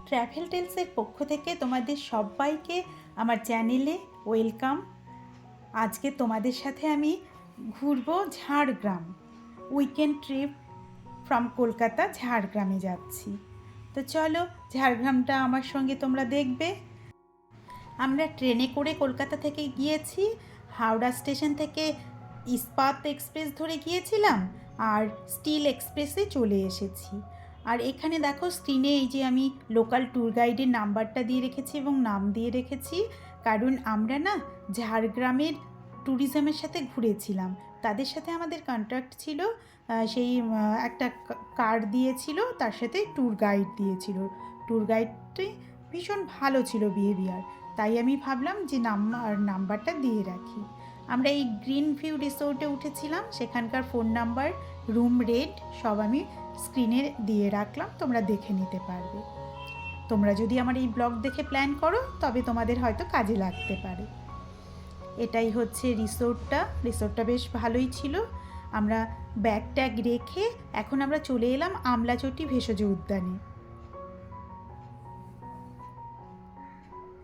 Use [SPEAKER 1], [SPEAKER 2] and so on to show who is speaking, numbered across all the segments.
[SPEAKER 1] Travel টেলসের পক্ষ থেকে তোমাদের সবাইকে আমার চ্যানেলে ওয়েলকাম। আজকে তোমাদের সাথে আমি ঘুরবো Jhargram. Weekend trip from Kolkata ঝাড়গ্রামে যাচ্ছি। তো চলো, ঝাড়গ্রামটা আমার সঙ্গে তোমরা দেখবে। আমরা ট্রেনে করে কলকাতা থেকে গিয়েছি। হাওড়া স্টেশন থেকে ইস্পাত এক্সপ্রেস ধরে গিয়েছিলাম আর স্টিল এক্সপ্রেসে চলে এসেছি। আর এখানে দেখো স্ক্রিনে এই যে আমি লোকাল ট্যুর গাইডের নাম্বারটা দিয়ে রেখেছি এবং নাম দিয়ে রেখেছি, কারণ আমরা না ঝাড়গ্রামের ট্যুরিজমের সাথে ঘুরেছিলাম। তাদের সাথে আমাদের কন্ট্রাক্ট ছিল, সেই একটা কার্ড দিয়েছিল, তার সাথে ট্যুর গাইড দিয়েছিল। ট্যুর গাইডটি ভীষণ ভালো ছিল বিহেভিয়ার, তাই আমি ভাবলাম যে নাম্বারটা দিয়ে রাখি। আমরা এই গ্রিন ভিউ রিসোর্টে উঠেছিলাম, সেখানকার ফোন নাম্বার, রুম রেট সব আমি স্ক্রিনে দিয়ে রাখলাম, তোমরা দেখে নিতে পারবে। তোমরা যদি আমার এই ব্লগ দেখে প্ল্যান করো তবে তোমাদের হয়তো কাজে লাগতে পারে। এটাই হচ্ছে রিসোর্টটা বেশ ভালোই ছিল। আমরা ব্যাগ ট্যাগ রেখে এখন আমরা চলে এলাম আমলাচটি ভেষজ উদ্যানে।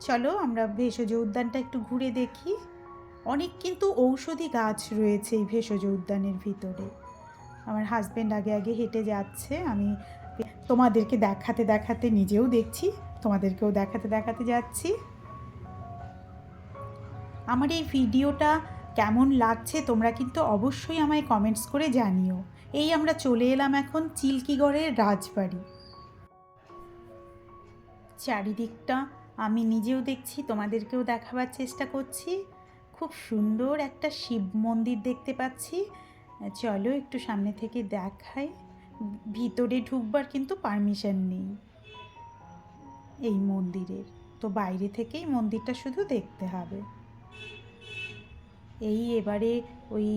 [SPEAKER 1] চলো আমরা ভেষজ উদ্যানটা একটু ঘুরে দেখি। অনেক কিন্তু ঔষধি গাছ রয়েছে এই ভেষজ উদ্যানের ভিতরে। আমার হাজব্যান্ড আগে আগে হেঁটে যাচ্ছে, আমি তোমাদেরকে দেখাতে দেখাতে নিজেও দেখছি, তোমাদেরকেও দেখাতে দেখাতে যাচ্ছি। আমার এই ভিডিওটা কেমন লাগছে তোমরা কিন্তু অবশ্যই আমায় কমেন্টস করে জানিও। এই আমরা চলে এলাম এখন চিল্কিগড়ের রাজবাড়ি। চারিদিকটা আমি নিজেও দেখছি, তোমাদেরকেও দেখাবার চেষ্টা করছি। খুব সুন্দর একটা শিব মন্দির দেখতে পাচ্ছি। চলো একটু সামনে থেকে দেখাই। ভিতরে ঢুকবার কিন্তু পারমিশন নেই এই মন্দিরের, তো বাইরে থেকেই মন্দিরটা শুধু দেখতে হবে। এবারে ওই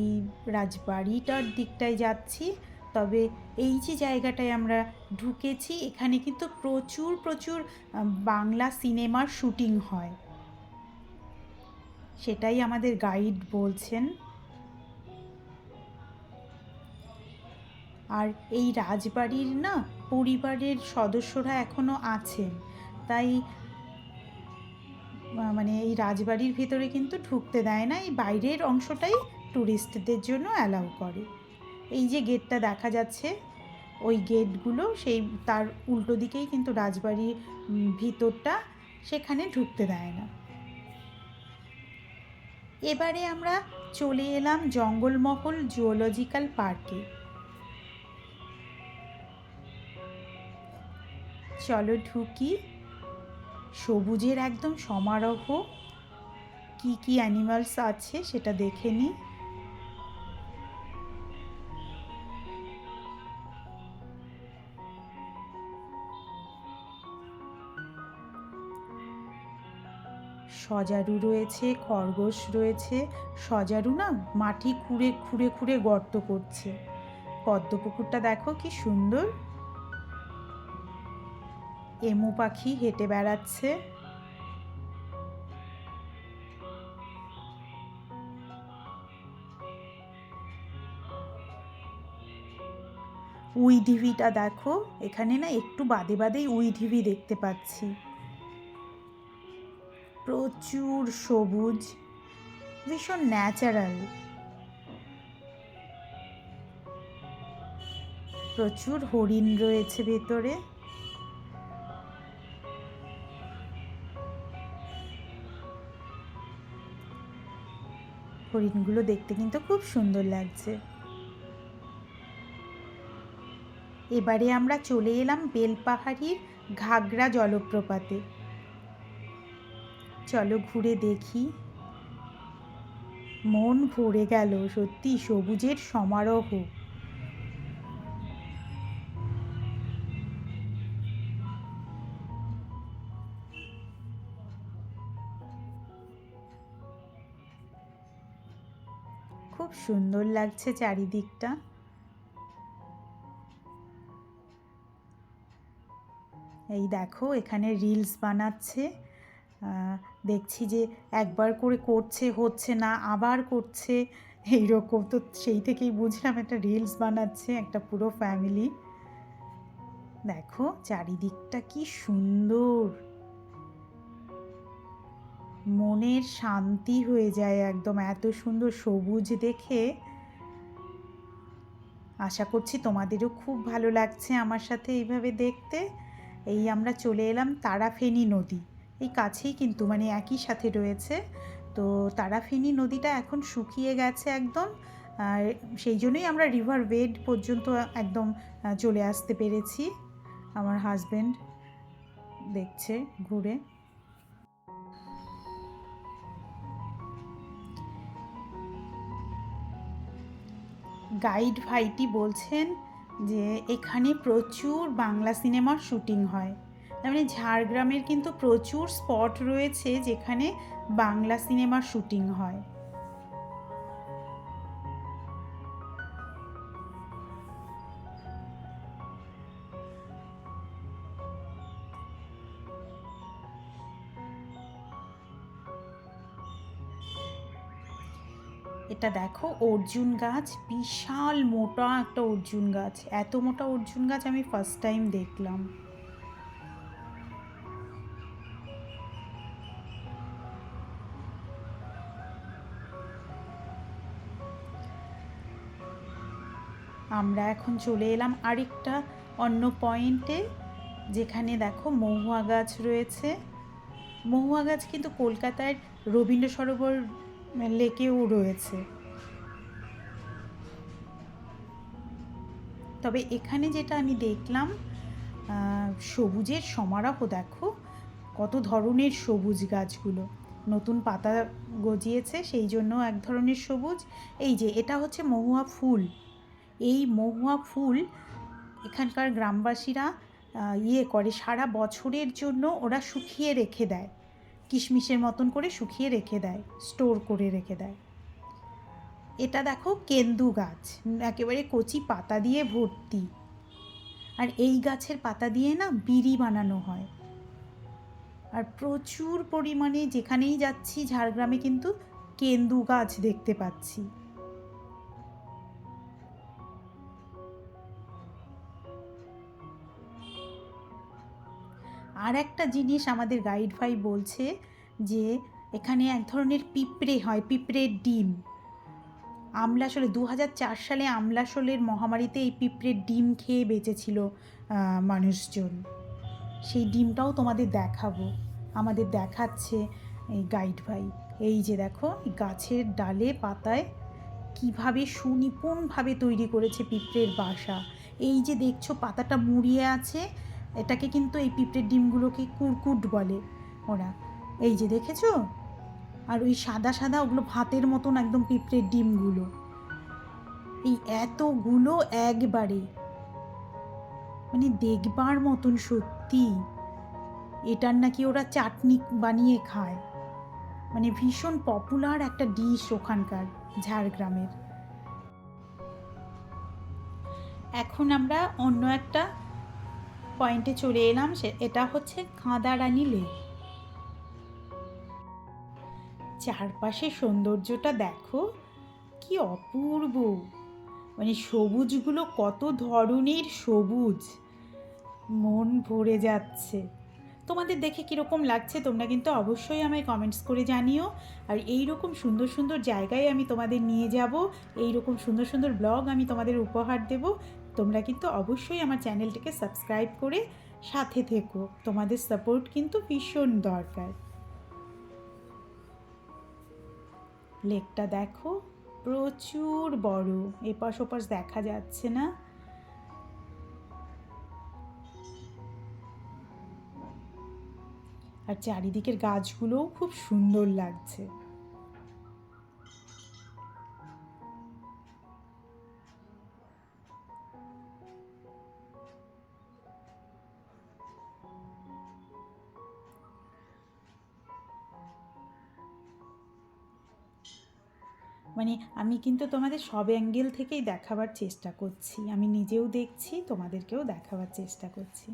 [SPEAKER 1] রাজবাড়িটার দিকটায় যাচ্ছি। তবে এই যে জায়গাটায় আমরা ঢুকেছি, এখানে কিন্তু প্রচুর প্রচুর বাংলা সিনেমার শুটিং হয়, সেটাই আমাদের গাইড বলছেন। আর এই রাজবাড়ির না পরিবারের সদস্যরা এখনও আছেন, তাই মানে এই রাজবাড়ির ভেতরে কিন্তু ঢুকতে দেয় না, এই বাইরের অংশটাই ট্যুরিস্টদের জন্য অ্যালাউ করে। এই যে গেটটা দেখা যাচ্ছে, ওই গেটগুলো সেই তার উল্টো দিকেই কিন্তু রাজবাড়ির ভিতরটা, সেখানে ঢুকতে দেয় না। এবারে আমরা চলে এলাম জঙ্গলমহল জুওলজিক্যাল পার্কে। চলো ঢুকি। সবুজের একদম সমারোহ, কি কি অ্যানিমালস আছে সেটা দেখে নিই। সজারু রয়েছে, খরগোশ রয়েছে। সজারু না মাটি খুঁড়ে খুঁড়ে খুঁড়ে গর্ত করছে। পদ্ম পুকুরটা দেখো কি সুন্দর। এমু পাখি হেঁটে বেড়াচ্ছে। উইঢিবিটা দেখো, এখানে না একটু বাদে বাদেই উইঢিবি দেখতে পাচ্ছি। প্রচুর সবুজ, ভীষণ ন্যাচারাল। প্রচুর হরিণ রয়েছে ভেতরে। হরিণগুলো দেখতে কিন্তু খুব সুন্দর লাগছে। এবারে আমরা চলে এলাম বেলপাহাড়ির ঘাগরা জলপ্রপাতে। চলো ঘুরে দেখি। মন ভরে গেল, সত্যি সবুজের সমারোহ। খুব সুন্দর লাগছে চারিদিকটা। এই দেখো এখানে রিলস বানাচ্ছে, দেখছি যে একবার করে করছে, হচ্ছে না, আবার করছে, এইরকম। তো সেই থেকেই বুঝলাম একটা রিলস বানাচ্ছে একটা পুরো ফ্যামিলি। দেখো চারিদিকটা কি সুন্দর, মনের শান্তি হয়ে যায় একদম এত সুন্দর সবুজ দেখে। আশা করছি তোমাদেরও খুব ভালো লাগছে আমার সাথে এইভাবে দেখতে। এই আমরা চলে এলাম তারাফেনী নদী, এই কাছেই কিন্তু মানে একই সাথে রয়েছে। তো তারাফেনী নদীটা এখন শুকিয়ে গেছে একদম, আর সেই জন্যই আমরা রিভার বেড পর্যন্ত একদম চলে আসতে পেরেছি। আমার হাজব্যান্ড দেখছে ঘুরে। গাইড ভাইটি বলছেন যে এখানে প্রচুর বাংলা সিনেমার শুটিং হয়। তার মানে ঝাড়গ্রামের কিন্তু প্রচুর স্পট রয়েছে যেখানে বাংলা সিনেমার শুটিং হয়। এটা দেখো অর্জুন গাছ, বিশাল মোটা একটা অর্জুন গাছ। এত মোটা অর্জুন গাছ আমি ফার্স্ট টাইম দেখলাম। আমরা এখন চলে এলাম আরেকটা অন্য পয়েন্টে, যেখানে দেখো মহুয়া গাছ রয়েছে। মহুয়া গাছ কিন্তু কলকাতার রবীন্দ্র সরোবর লেকেও রয়েছে। তবে এখানে যেটা আমি দেখলাম, সবুজের সমারোহ দেখো, কত ধরনের সবুজ গাছগুলো, নতুন পাতা গজিয়েছে সেই জন্য এক ধরনের সবুজ। এই যে এটা হচ্ছে মহুয়া ফুল। এই মহুয়া ফুল এখানকার গ্রামবাসীরা করে সারা বছরের জন্য ওরা শুকিয়ে রেখে দেয়, কিশমিশের মতন করে শুকিয়ে রেখে দেয়, স্টোর করে রেখে দেয়। এটা দেখো কেন্দু গাছ, একেবারে কচি পাতা দিয়ে ভর্তি। আর এই গাছের পাতা দিয়ে না বিড়ি বানানো হয়। আর প্রচুর পরিমাণে যেখানেই যাচ্ছি ঝাড়গ্রামে কিন্তু কেন্দু গাছ দেখতে পাচ্ছি। আর একটা জিনিস আমাদের গাইড ভাই বলছে যে এখানে এক ধরনের পিঁপড়ে হয়, পিঁপড়ের ডিম। আমলাশলে 2004 সালে আমলাশলের মহামারীতে এই পিঁপড়ের ডিম খেয়ে বেঁচেছিল মানুষজন। সেই ডিমটাও তোমাদের দেখাবো, আমাদের দেখাচ্ছে এই গাইড ভাই। এই যে দেখো গাছের ডালে পাতায় কিভাবে সুনিপুণভাবে তৈরি করেছে পিঁপড়ের বাসা। এই যে দেখছো পাতাটা মুড়িয়ে আছে, এটাকে কিন্তু এই পিঁপড়ের ডিমগুলোকে কুরকুট বলে ওরা। এই যে দেখেছো, আর ওই সাদা সাদা ওগুলো ভাতের মতন একদম পিঁপড়ের ডিমগুলো, এই এতগুলো একবারে, মানে দেখবার মতন সত্যি। এটার নাকি ওরা চাটনি বানিয়ে খায়, মানে ভীষণ পপুলার একটা ডিশ ওখানকার ঝাড়গ্রামের। এখন আমরা অন্য একটা পয়েন্টে চলে এলাম, এটা হচ্ছে কাঁদারানী লেক। চারপাশে সৌন্দর্যটা দেখো কি অপূর্ব, মানে সবুজগুলো কত ধরনের সবুজ, মন ভরে যাচ্ছে। তোমাদের দেখে কীরকম লাগছে তোমরা কিন্তু অবশ্যই আমায় কমেন্টস করে জানিও। আর এই রকম সুন্দর সুন্দর জায়গায় আমি তোমাদের নিয়ে যাব, এই রকম সুন্দর সুন্দর ব্লগ আমি তোমাদের উপহার দেব। তোমরা কিন্তু অবশ্যই আমার চ্যানেলটিকে সাবস্ক্রাইব করে সাথে থেকো, তোমাদের সাপোর্ট কিন্তু ভীষণ দরকার। লেকটা দেখো প্রচুর বড়, এপাশ ওপাশ দেখা যাচ্ছে না। আর চারিদিকের গাছগুলোও খুব সুন্দর লাগছে। মানে আমি কিন্তু তোমাদের সব অ্যাঙ্গেল থেকেই দেখাবার চেষ্টা করছি, আমি নিজেও দেখছি, তোমাদেরকেও দেখাবার চেষ্টা করছি।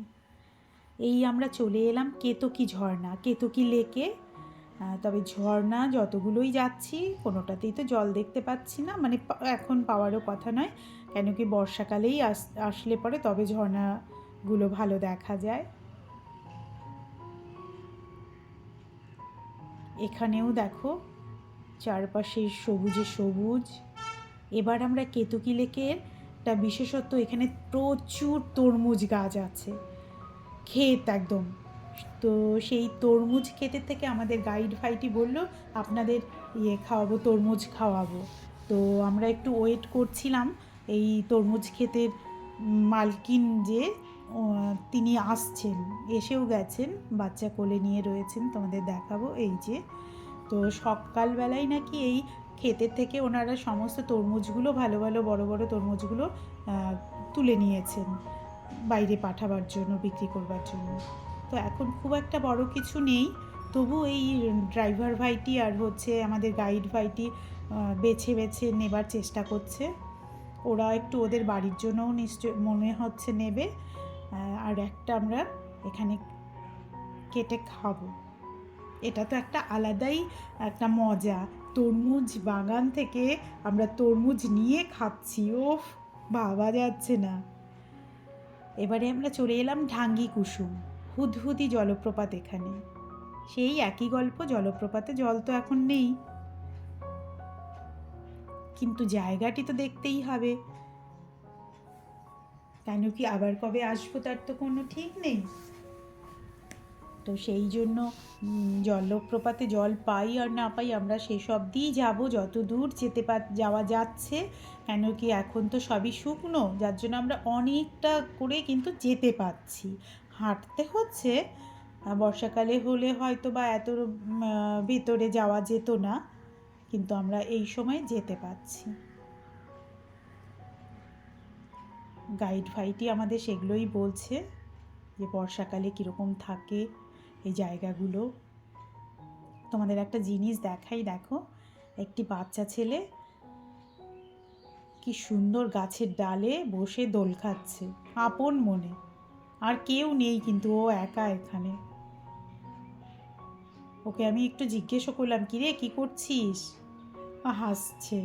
[SPEAKER 1] এই আমরা চলে এলাম কেতকী ঝর্ণা, কেতকী লেকে। তবে ঝর্ণা যতগুলোই যাচ্ছি কোনোটাতেই তো জল দেখতে পাচ্ছি না, মানে এখন পাওয়ারও কথা নয়, কেন কি বর্ষাকালেই আসলে পরে তবে ঝর্ণা গুলো ভালো দেখা যায়। এখানেও দেখো চারপাশে সবুজে সবুজ। এবার আমরা কেতকী লেকের একটা বিশেষত্ব, এখানে প্রচুর তরমুজ গাছ আছে, ক্ষেত একদম। তো সেই তরমুজ ক্ষেতের থেকে আমাদের গাইড ভাইটি বলল আপনাদের খাওয়াবো, তরমুজ খাওয়াবো। তো আমরা একটু ওয়েট করছিলাম এই তরমুজ ক্ষেতের মালকিন যে তিনি আসছেন, এসেও গেছেন, বাচ্চা কোলে নিয়ে রয়েছেন, তোমাদের দেখাবো। এই যে, তো সকালবেলায় নাকি এই ক্ষেতের থেকে ওনারা সমস্ত তরমুজগুলো, ভালো ভালো বড় বড় তরমুজগুলো তুলে নিয়েছেন বাইরে পাঠাবার জন্য, বিক্রি করবার জন্য। তো এখন খুব একটা বড় কিছু নেই, তবু এই ড্রাইভার ভাইটি আর আমাদের গাইড ভাইটি বেছে বেছে নেবার চেষ্টা করছে। ওরা একটু ওদের বাড়ির জন্যও নিশ্চয় মনে হচ্ছে নেবে, আর একটা আমরা এখানে কেটে খাবো। এটা তো একটা আলাদাই একটা মজা, তরমুজ বাগান থেকে আমরা তরমুজ নিয়ে খাচ্ছি, ওফ ভাবা যাচ্ছে না। এবারে আমরা চলে এলাম ঢাঙ্গি কুসুম, হুদহুদি জলপ্রপাত। এখানে সেই একই গল্প, জলপ্রপাতে জল তো এখন নেই, কিন্তু জায়গাটি তো দেখতেই হবে, কেন কি আবার কবে আসবো তার তো কোনো ঠিক নেই। তো সেই জন্য জলপ্রপাতে জল পাই আর না পাই, আমরা সেসব দিয়েই যাবো যত দূর যাওয়া যাচ্ছে, কেন কি এখন তো সবই শুকনো, যার জন্য আমরা অনেকটা করে কিন্তু যেতে পারছি। হাঁটতে হচ্ছে, বর্ষাকালে হলে হয়তো বা এত ভেতরে যাওয়া যেত না, কিন্তু আমরা এই সময় যেতে পারছি। গাইড ভাইটি আমাদের সেগুলোই বলছে যে বর্ষাকালে কীরকম থাকে এই জায়গাগুলো। তোমাদের একটা জিনিস দেখাই, দেখো, একটি বাচ্চা ছেলে কি সুন্দর গাছের ডালে বসে দোল খাচ্ছে আপন মনে, আর কেউ নেই কিন্তু ও একা এখানে। ওকে আমি একটু জিজ্ঞেসও করলাম, কিরে কি করছিস, হাসছে।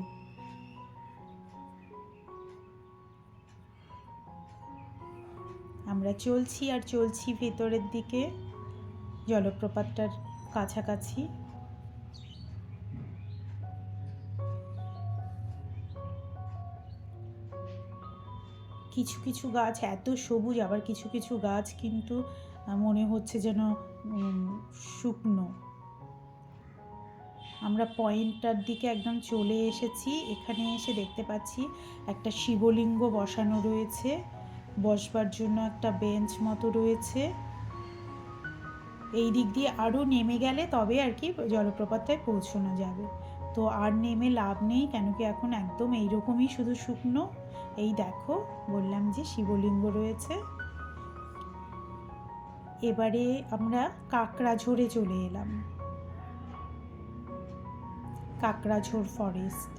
[SPEAKER 1] আমরা চলছি আর চলছি ভেতরের দিকে, জলপ্রপাতটার কাছাকাছি। কিছু কিছু গাছ এত সবুজ, আবার কিছু কিছু গাছ কিন্তু মনে হচ্ছে যেন শুকনো। আমরা পয়েন্টটার দিকে একদম চলে এসেছি। এখানে এসে দেখতে পাচ্ছি একটা শিবলিঙ্গ বসানো রয়েছে, বসবার জন্য একটা বেঞ্চ মতো রয়েছে। এই দিক দিয়ে আরও নেমে গেলে তবে আর কি জলপ্রপাতটায় পৌঁছানো যাবে। তো আর নেমে লাভ নেই, কেন কি এখন একদম এইরকমই শুধু শুকনো। এই দেখো, বললাম যে শিবলিঙ্গ রয়েছে। এবারে আমরা কাকড়াঝোড়ে চলে এলাম, কাকড়াঝোড় ফরেস্ট।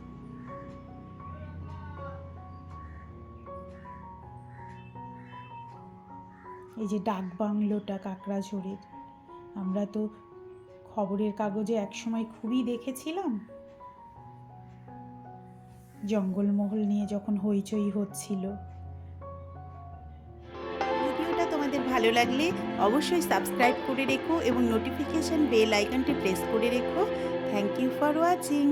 [SPEAKER 1] এই যে ডাক বাংলোটা কাকড়াঝোড়ের, আমরা তো খবরের কাগজে একসময় খুবই দেখেছিলাম, জঙ্গলমহল নিয়ে যখন হইচই হচ্ছিল। ভিডিওটা তোমাদের ভালো লাগলে অবশ্যই সাবস্ক্রাইব করে রেখো এবং নোটিফিকেশন বেল আইকনটি প্রেস করে রেখো। Thank you for watching.